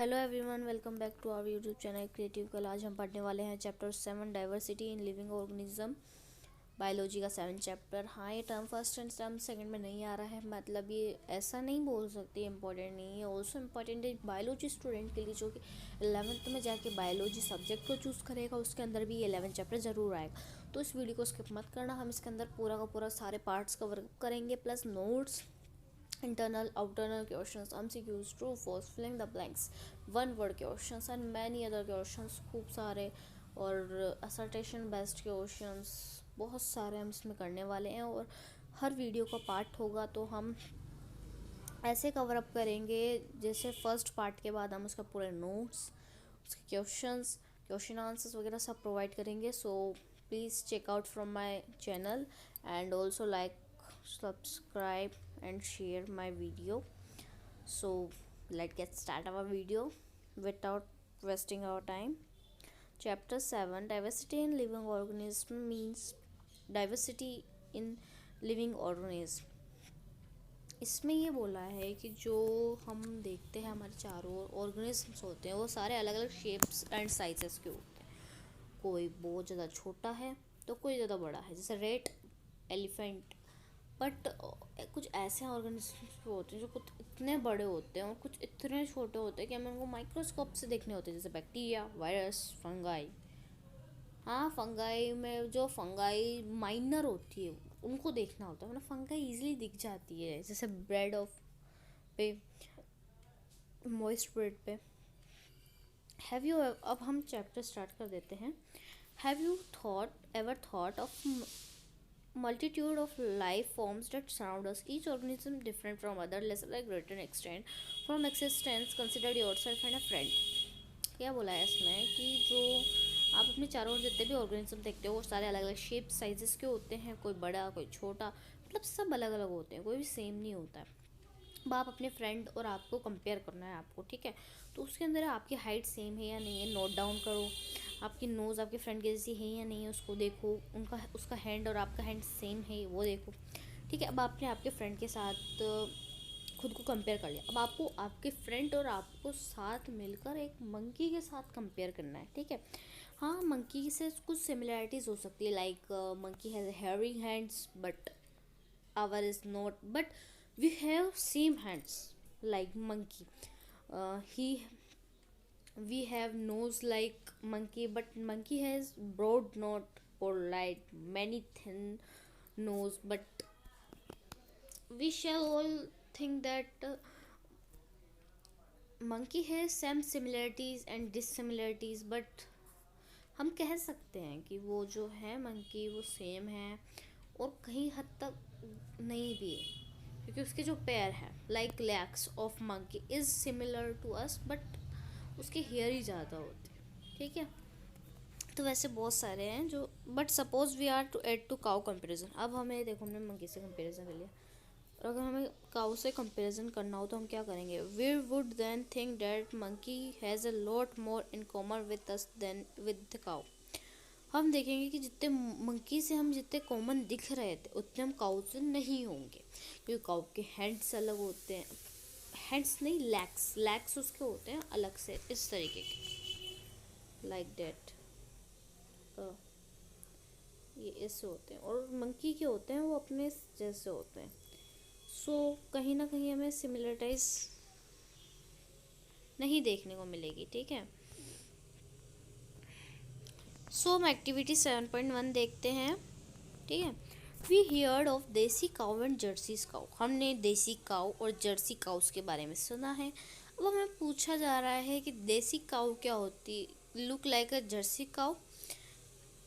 Hello everyone, welcome back to our YouTube channel creative कल। आज हम पढ़ने वाले हैं chapter 7 diversity in living organism, biology का 7 चैप्टर। हाँ, ये term first and term second में नहीं आ रहा है, मतलब ये ऐसा नहीं बोल सकते इम्पोर्टेंट नहीं है। ऑल्सो इम्पॉर्टेंट है बायोलॉजी स्टूडेंट के लिए जो कि 11th में जाके बायोलॉजी सब्जेक्ट को चूज़ करेगा, उसके अंदर भी ये 11 चैप्टर ज़रूर आएगा। तो इस वीडियो को स्किप मत करना, हम इसके अंदर पूरा का पूरा सारे पार्ट्स कवर करेंगे, plus notes, internal outer questions, MCQs, true false, filling the blanks, one word questions and many other questions, खूब सारे, और assertion based questions बहुत सारे हम इसमें करने वाले हैं। और हर वीडियो का पार्ट होगा तो हम ऐसे कवर अप करेंगे जैसे फर्स्ट पार्ट के बाद हम उसका पूरे नोट्स, उसके क्वेश्चन आंसर्स वगैरह सब प्रोवाइड करेंगे। So please check out from my channel and also like, subscribe and share my video. So let's get start our video without wasting our time. Chapter 7 diversity in living organism means diversity in living organism। इसमें ये बोला है कि जो हम देखते हैं हमारे चारों ओर ऑर्गेनिजम्स होते हैं वो सारे अलग अलग शेप्स एंड साइजेस के होते हैं। कोई बहुत ज़्यादा छोटा है तो कोई ज़्यादा बड़ा है, जैसे रेट, एलिफेंट। बट कुछ ऐसे ऑर्गेनिजम्स होते हैं जो कुछ इतने बड़े होते हैं और कुछ इतने छोटे होते हैं कि हमें उनको माइक्रोस्कोप से देखने होते हैं, जैसे बैक्टीरिया, वायरस, फंगाई। हाँ, फंगाई में जो फंगाई माइनर होती है उनको देखना होता है, मतलब फंगाई इजीली दिख जाती है, जैसे ब्रेड ऑफ पे, मॉइस्ट ब्रेड पे। हैव यू, अब हम चैप्टर स्टार्ट कर देते हैं। Have you thought of multitude of life forms that surround us, each organism different from other, lesser like greater extent from existence, consider yourself and a friend। क्या बोला है इसमें कि जो आप अपने चारों ओर जितने भी ऑर्गेनिज्म देखते हो वो सारे अलग अलग शेप साइजेस के होते हैं, कोई बड़ा कोई छोटा, मतलब सब अलग अलग होते हैं, कोई भी सेम नहीं होता है। अब आप अपने फ्रेंड और आपको कंपेयर करना है आपको, ठीक है, तो उसके अंदर आपकी हाइट सेम है या नहीं है नोट डाउन करो। आपकी नोज़ आपके फ्रेंड की जैसी है या नहीं है उसको देखो, उनका उसका हैंड और आपका हैंड सेम है वो देखो, ठीक है। अब आपने आपके फ्रेंड के साथ खुद को कंपेयर कर लिया, अब आपको आपके फ्रेंड और आपको साथ मिलकर एक मंकी के साथ कंपेयर करना है, ठीक है। हाँ, मंकी से कुछ सिमिलैरिटीज़ हो सकती है, like monkey has hairy hands but our is not, but we have same hands like monkey. He We have nose like monkey, but monkey has broad not or light many thin nose, but we shall all think that monkey has some similarities and dissimilarities, but हम कह सकते हैं कि वो जो है monkey वो same है और कहीं हद तक नहीं भी है, क्योंकि उसके जो पैर हैं like legs of monkey is similar to us, but उसके हेयर ही ज़्यादा होते हैं, ठीक है। तो वैसे बहुत सारे हैं जो, but suppose we are to add to cow comparison. अब हमें देखो, हमने मंकी से कंपेरिजन कर लिया, और अगर हमें काउ से कंपेरिजन करना हो तो हम क्या करेंगे? We would then think that monkey has a lot more in common with us than with the cow. हम देखेंगे कि जितने मंकी से हम जितने कॉमन दिख रहे थे उतने हम काउ से नहीं होंगे, क्योंकि काउ के हैंड्स अलग होते हैं, हैंड्स नहीं, लैग्स उसके होते हैं अलग से, इस तरीके के, लाइक दैट। ये ऐसे होते हैं, और मंकी के होते हैं वो अपने जैसे होते हैं। सो कहीं ना कहीं हमें सिमिलरिटीज नहीं देखने को मिलेगी, ठीक है। सो हम एक्टिविटी 7.1 देखते हैं, ठीक है। वी हियर्ड ऑफ देसी काउ एंड जर्सी काउ। हमने देसी काउ और जर्सी काउस के बारे में सुना है। अब हमें पूछा जा रहा है कि देसी काउ क्या होती, look like a jersey cow.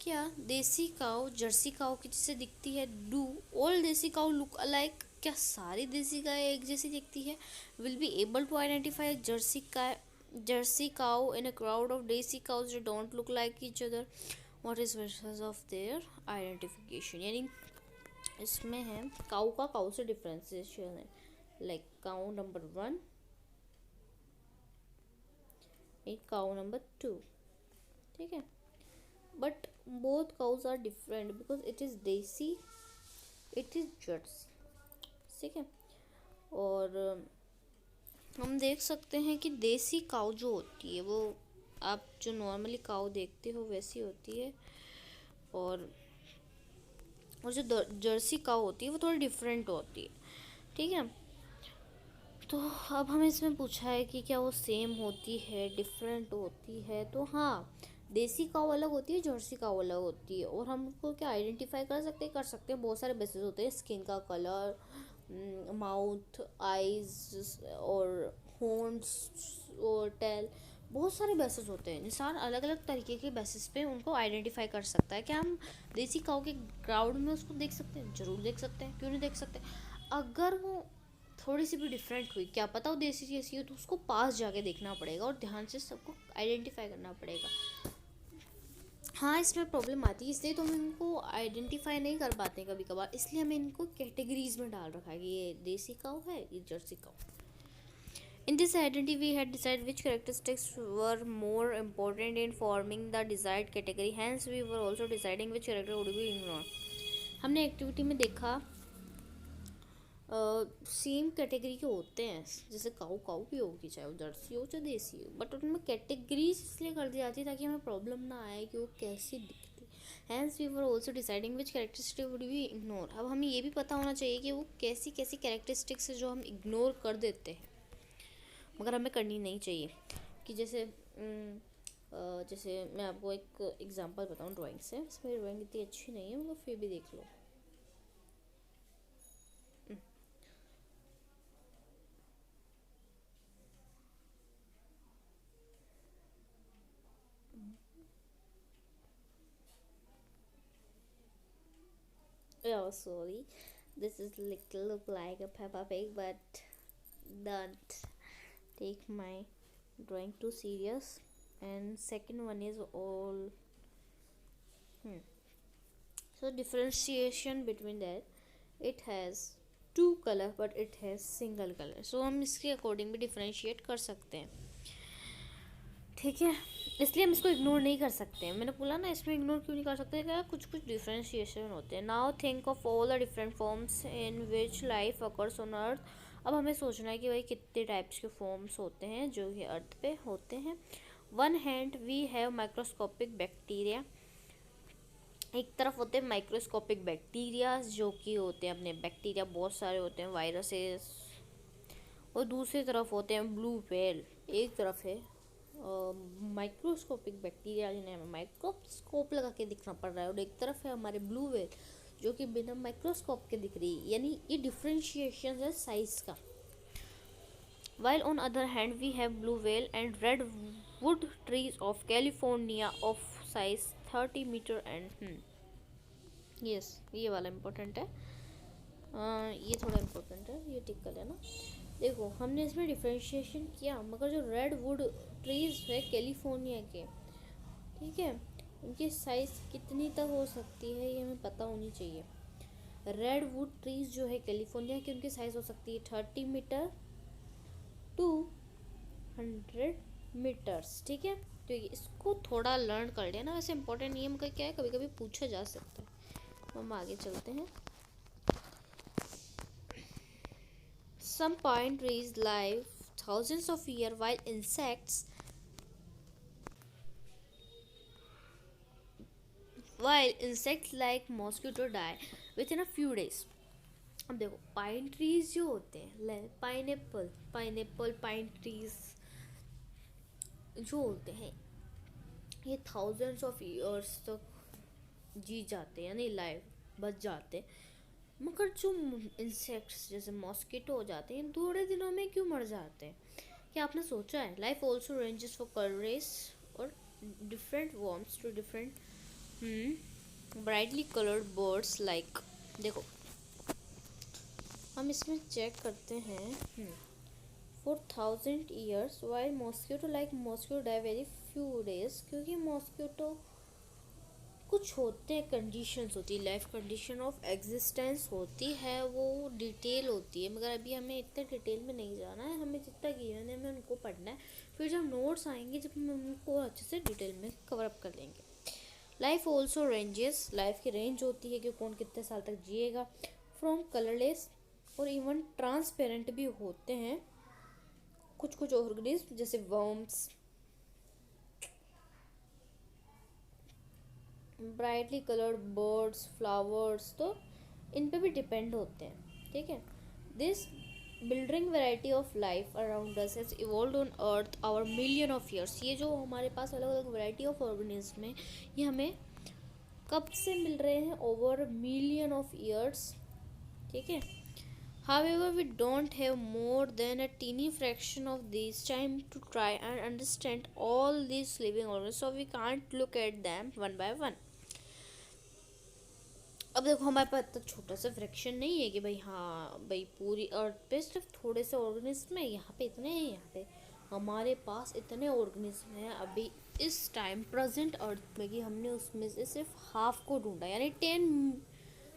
क्या देसी काउ जर्सी काउ की जैसे दिखती है? Do all desi cow look alike? क्या सारी देसी गाय एक जैसी दिखती है? Will be able to identify jersey cow in a crowd of देसी cows that don't look like each other? What is basis of their identification? यानी इसमें है काउ का काउ से डिफ्रेंसिएशन है, लाइक काउ नंबर 1 एक काउ नंबर 2, ठीक है। But both cows are different because it is desi, it is jersey, ठीक है। और हम देख सकते हैं कि देसी काऊ जो होती है वो आप जो नॉर्मली काऊ देखते हो वैसी होती है, और जो जर्सी काऊ होती है वो थोड़ी डिफरेंट होती है। ठीक है, तो अब हमें इसमें पूछा है कि क्या वो सेम होती है, डिफरेंट होती है। तो हाँ, देसी काऊ अलग होती है, जर्सी काऊ अलग होती है। और हम उसको क्या आइडेंटिफाई कर सकते हैं। बहुत सारे बेसिस होते हैं, स्किन का कलर, माउथ, आइज और हॉर्न्स और टेल, बहुत सारे बेसिस होते हैं। इंसान अलग अलग तरीके के बेसिस पे उनको आइडेंटिफाई कर सकता है। क्या हम देसी काऊ के क्राउड में उसको देख सकते हैं? जरूर देख सकते हैं, क्यों नहीं देख सकते। अगर वो थोड़ी सी भी डिफरेंट हुई, क्या पता वो देसी जैसी हो, तो उसको पास जाके देखना पड़ेगा और ध्यान से सबको आइडेंटिफाई करना पड़ेगा। हाँ, इसमें प्रॉब्लम आती है, इसलिए तो हम इनको आइडेंटिफाई नहीं कर पाते कभी कभार। इसलिए हमें इनको कैटेगरीज में डाल रखा है कि ये देसी काऊ है, ये Jersey cow. In this identity, we had decided which characteristics were more important in forming the desired category. Hence, we were also deciding which character would be ignored. हमने एक्टिविटी में देखा सेम कैटेगरी के होते हैं, जैसे काऊ काऊ भी होगी, चाहे वो जर्सी हो चाहे देसी हो, बट उनमें कैटेगरीज इसलिए कर दी जाती है ताकि हमें प्रॉब्लम ना आए कि वो कैसी दिखती। Hence we were also deciding which characteristic would be ignore. अब हमें ये भी पता होना चाहिए कि वो कैसी कैसी कैरेक्टरिस्टिक्स है जो हम इग्नोर कर देते हैं मगर हमें करनी नहीं चाहिए। कि जैसे मैं आपको एक एग्जांपल बताऊँ ड्राइंग से। इसमें ड्राइंग इतनी अच्छी नहीं है मगर फिर भी देख लो। Oh, sorry. This is little look like a Peppa Pig, but don't take my drawing too serious. And second one is all. So differentiation between that, it has two color but it has single color. So हम इसके according भी differentiate कर सकते हैं। ठीक है, इसलिए हम इसको इग्नोर नहीं कर सकते। मैंने बोला ना, इसमें इग्नोर क्यों नहीं कर सकते, क्या कुछ कुछ डिफ्रेंशिएशन होते हैं। Now think of all the different forms in which life occurs on earth. अब हमें सोचना है कि भाई कितने टाइप्स के फॉर्म्स होते हैं जो कि अर्थ पे होते हैं। One hand we have microscopic bacteria. एक तरफ होते हैं माइक्रोस्कोपिक बैक्टीरिया जो कि होते हैं अपने बैक्टीरिया बहुत सारे होते हैं, वायरसेस। और दूसरी तरफ होते हैं ब्लू व्हेल। एक तरफ है माइक्रोस्कोपिक बैक्टीरिया जिन्हें हमें माइक्रोस्कोप लगा के दिखना पड़ रहा है, और एक तरफ है हमारे ब्लू व्हेल जो कि बिना माइक्रोस्कोप के दिख रही है। यानी ये डिफ्रेंशिएशन है साइज का। While on other hand we have blue whale and redwood trees of California of size 30 meter and yes, ये वाला इम्पोर्टेंट है। ये थोड़ा इम्पोर्टेंट है, ये टिक कर लेना। देखो, हमने इसमें डिफ्रेंशिएशन किया मगर जो रेडवुड ट्रीज है कैलिफोर्निया के, ठीक है, उनकी साइज़ कितनी तक हो सकती है ये हमें पता होनी चाहिए। रेडवुड ट्रीज जो है कैलिफोर्निया की, उनकी साइज़ हो सकती है 30 मीटर टू 100 मीटर्स। ठीक है, तो इसको थोड़ा लर्न कर लेना। वैसे इंपॉर्टेंट नियम का क्या है, कभी कभी पूछा जा सकता है। हम आगे चलते हैं। Some pine trees live thousands of years while insects like mosquito die within a few days. अब देखो, पाइन ट्रीज जो होते हैं, पाइनएप्पल पाइन ट्रीज जो होते हैं, ये थाउजेंड्स ऑफ ईयर्स तक जी जाते हैं, यानी लाइव बच जाते हैं। मगर जो इंसेक्ट्स जैसे मॉस्किटो हो जाते हैं, थोड़े दिनों में क्यों मर जाते हैं? क्या आपने सोचा है? Life also ranges for colourless और different worms to different brightly coloured birds like. देखो, हम इसमें चेक करते हैं। For 1000 years while mosquito die very few days, क्योंकि मॉस्किटो कुछ होते हैं, कंडीशंस होती है, लाइफ कंडीशन ऑफ एग्जिस्टेंस होती है, वो डिटेल होती है। मगर अभी हमें इतने डिटेल में नहीं जाना है, हमें जितना गिवन है हमें उनको पढ़ना है। फिर जब नोट्स आएंगे जब हम उनको अच्छे से डिटेल में कवर अप कर लेंगे। लाइफ ऑल्सो रेंजेस, लाइफ की रेंज होती है कि कौन कितने साल तक जिएगा। फ्रॉम कलरलेस और इवन ट्रांसपेरेंट भी होते हैं कुछ कुछ ऑर्गेनिज्म जैसे worms, brightly coloured birds, flowers, तो इन पे भी डिपेंड होते हैं, ठीक है। This building variety of life around us has evolved on earth over million of years. ये जो हमारे पास अलग अलग वैरायटी ऑफ ऑर्गेनिज्म है, ये हमें कब से मिल रहे हैं? ओवर मिलियन ऑफ ईयर्स, ठीक है। However, we don't have more than a teeny fraction of this time to try and understand all these living organisms, so we can't look at them one by one. अब देखो, हमारे पास तो छोटा सा fraction नहीं है कि भाई हाँ भाई पूरी अर्थ पे सिर्फ थोड़े से ऑर्गेनिज्म है, यहाँ पे इतने हैं, यहाँ पे हमारे पास इतने ऑर्गेनिज्म हैं अभी इस टाइम प्रेजेंट अर्थ में कि हमने उसमें से सिर्फ हाफ को ढूंढा, यानी 10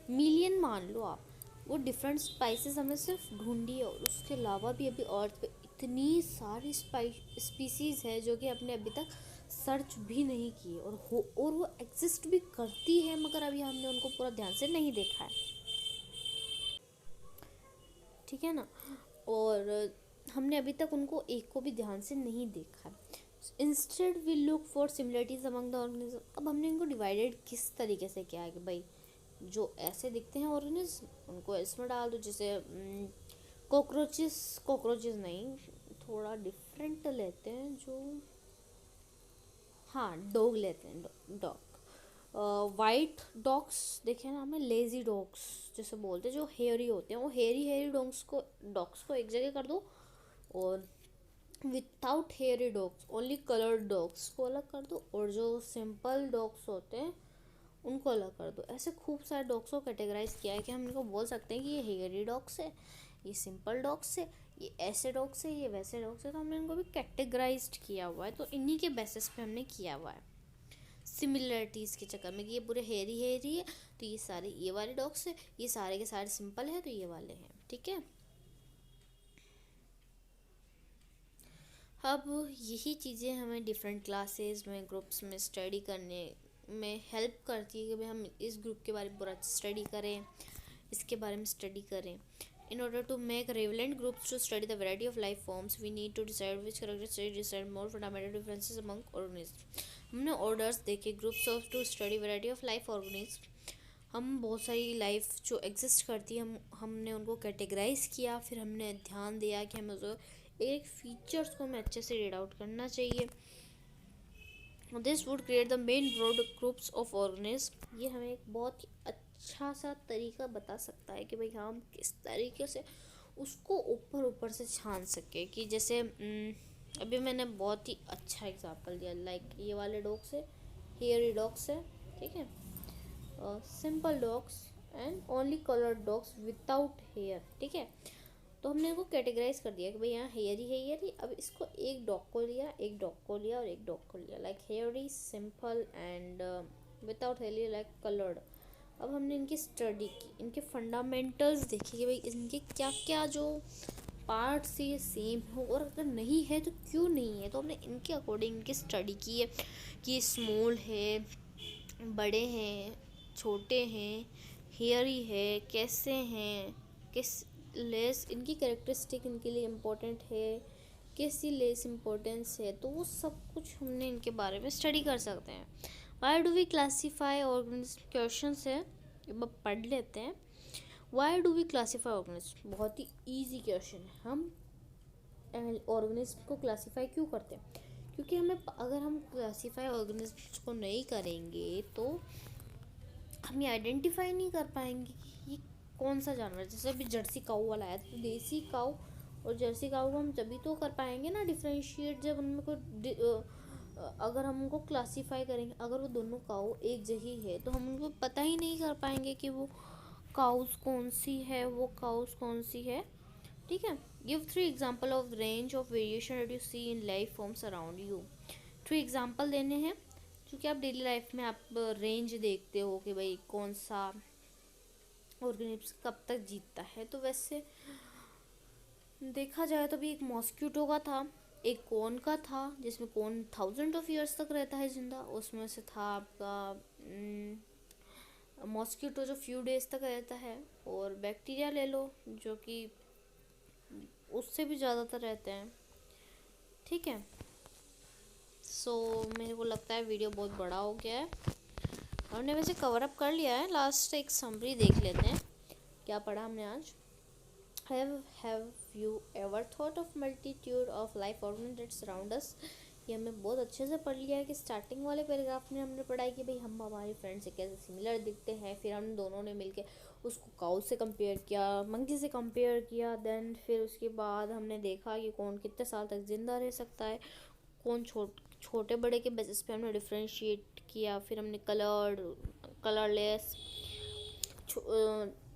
मिलियन मान लो आप। वो डिफरेंट स्पाइसेस हमने सिर्फ ढूंढी है, और उसके अलावा भी अभी अर्थ पे इतनी सारी स्पीसीज़ है जो कि हमने अभी तक सर्च भी नहीं की, और वो एग्जिस्ट भी करती है, मगर अभी हमने उनको पूरा ध्यान से नहीं देखा है, ठीक है ना। और हमने अभी तक उनको एक को भी ध्यान से नहीं देखा है। Instead we look for similarities among the organism. अब हमने इनको डिवाइडेड किस तरीके से किया है कि भाई जो ऐसे दिखते हैं ऑर्गेनिज्म उनको इसमें डाल दो, जैसे कॉकरोचेस नहीं, थोड़ा डिफरेंट लेते हैं, जो हाँ डॉग लेते हैं, डॉग। वाइट डॉग्स देखे ना हमें, लेजी डॉग्स जैसे बोलते हैं, जो हेयरी होते हैं, वो हेयरी डॉग्स को एक जगह कर दो, और without hairy dogs only coloured dogs को अलग कर दो, और जो सिंपल डॉग्स होते हैं उनको अलग कर दो। ऐसे खूब सारे डॉग्स को कैटेगराइज किया है कि हम इनको बोल सकते हैं कि ये हेयरी डॉग्स है, ये सिंपल डॉग्स है, ये ऐसे डॉग्स है, ये वैसे डॉग्स है, तो हमने इनको भी कैटेगराइज्ड किया हुआ है। तो इन्हीं के बेसिस पे हमने किया हुआ है, सिमिलरिटीज़ के चक्कर में कि ये पूरे हेयरी है तो ये सारे ये वाले डॉग्स है, ये सारे के सारे सिंपल है तो ये वाले हैं, ठीक है। अब यही चीज़ें हमें डिफरेंट क्लासेस में, ग्रुप्स में स्टडी करने में हेल्प करती है कि भाई हम इस ग्रुप के बारे में पूरा स्टडी करें, इसके बारे में स्टडी करें। In order to make relevant groups to study the variety of life forms, we need to decide which characteristics decide more fundamental differences among organisms. हमने ऑर्डर्स देखे groups of to study variety of life organism. हम बहुत सारी life जो exist करती है हमने उनको कैटेगराइज किया, फिर हमने ध्यान दिया कि हमें जो एक फीचर्स को हमें अच्छे से रीड आउट करना चाहिए। This would create the main broad groups of organism. ये हमें एक बहुत ही अच्छा सा तरीका बता सकता है कि भाई हम किस तरीके से उसको ऊपर से छान सके। कि जैसे अभी मैंने बहुत ही अच्छा एग्जांपल दिया, लाइक ये वाले डॉग्स है, हेयरी डॉग्स है, ठीक है, simple dogs and only coloured dogs without hair, ठीक है। तो हमने इनको कैटेगराइज कर दिया कि भाई यहाँ हेयरी। अब इसको एक डॉग को लिया, एक डॉग को लिया और एक डॉग को लिया, like hairy, simple and without hairy like coloured. अब हमने इनकी स्टडी की, इनके फंडामेंटल्स देखे कि भाई इनके क्या क्या जो पार्ट्स ये सेम हो, और अगर नहीं है तो क्यों नहीं है। तो हमने इनके अकॉर्डिंग इनकी स्टडी की है कि स्मॉल है, बड़े हैं, छोटे हैं, हेयरी है, कैसे हैं, किस लेस इनकी कैरेक्टरिस्टिक इनके लिए इम्पोर्टेंट है, कैसी लेस इम्पोर्टेंस है, तो वो सब कुछ हमने इनके बारे में स्टडी कर सकते हैं। Why do we classify organism, question है, अब पढ़ लेते हैं। Why do we classify organism, बहुत ही ईजी क्वेश्चन है। हम ऑर्गेनिज्म को क्लासीफाई क्यों करते हैं? क्योंकि हमें अगर हम क्लासीफाई ऑर्गेनिज्म को नहीं करेंगे तो हम ये आइडेंटिफाई नहीं कर पाएंगे कि ये कौन सा जानवर है। जैसे अभी जर्सी काऊ वाला है, तो देसी काऊ और जर्सी काऊ को हम तभी तो कर पाएंगे ना डिफ्रेंशिएट, जब उनमें कोई अगर हम उनको क्लासीफाई करेंगे, अगर वो दोनों काऊ एक जगह है तो हम उनको पता ही नहीं कर पाएंगे कि वो काउस कौन सी है, वो काउस कौन सी है, ठीक है। Give 3 example of range of variation that you see in life forms around you. 3 example देने हैं क्योंकि आप डेली लाइफ में आप रेंज देखते हो कि भाई कौन सा ऑर्गेनिज्म कब तक जीतता है। तो वैसे देखा जाए तो भी एक मॉस्क्यूटो का था, एक कौन का था जिसमें कौन 1000 ऑफ ईयर्स तक रहता है जिंदा, उसमें से था आपका मॉस्क्यूटो जो फ्यू डेज तक रहता है, और बैक्टीरिया ले लो जो कि उससे भी ज़्यादातर रहते हैं। ठीक है। सो मेरे को लगता है वीडियो बहुत बड़ा हो गया है। हमने वैसे कवर अप कर लिया है, लास्ट एक समरी देख लेते हैं क्या पढ़ा हमने आज। Have you ever thought of multitude of life organism that surround us. ये हमने बहुत अच्छे से पढ़ लिया है कि स्टार्टिंग वाले पैराग्राफ में हमने पढ़ा है कि भाई हम हमारी फ्रेंड से कैसे सिमिलर दिखते हैं, फिर हम दोनों ने मिलके उसको काऊ से कंपेयर किया, मंकी से कंपेयर किया, देन फिर उसके बाद हमने देखा कि कौन कितने साल तक ज़िंदा रह सकता है, कौन छोटे बड़े के बेसिस पे हमने डिफ्रेंशिएट किया, फिर हमने कलरलेस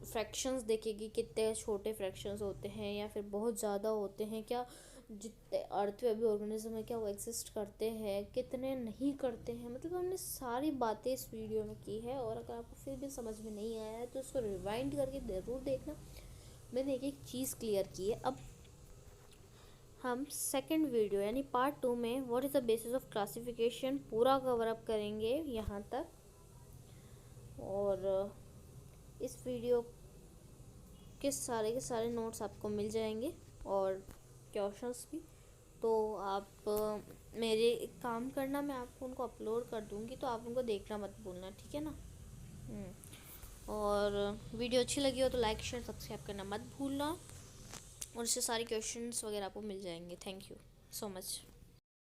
फ्रैक्शंस देखे कि कितने छोटे फ्रैक्शंस होते हैं या फिर बहुत ज़्यादा होते हैं, क्या जितने अर्थ में भी ऑर्गेनिज्म है क्या वो एग्जिस्ट करते हैं, कितने नहीं करते हैं। मतलब हमने सारी बातें इस वीडियो में की है। और अगर आपको फिर भी समझ में नहीं आया है तो इसको रिवाइंड करके ज़रूर देखना। मैंने एक एक चीज़ क्लियर की है। अब हम सेकंड वीडियो यानी पार्ट 2 में what is the basis of classification पूरा कवर अप करेंगे यहाँ तक। और इस वीडियो के सारे नोट्स आपको मिल जाएंगे और क्वेश्चंस भी। तो आप मेरे एक काम करना, मैं आपको उनको अपलोड कर दूँगी तो आप उनको देखना मत भूलना, ठीक है ना। और वीडियो अच्छी लगी हो तो लाइक शेयर सब्सक्राइब करना मत भूलना। और इससे सारे क्वेश्चंस वगैरह आपको मिल जाएंगे। Thank you so much.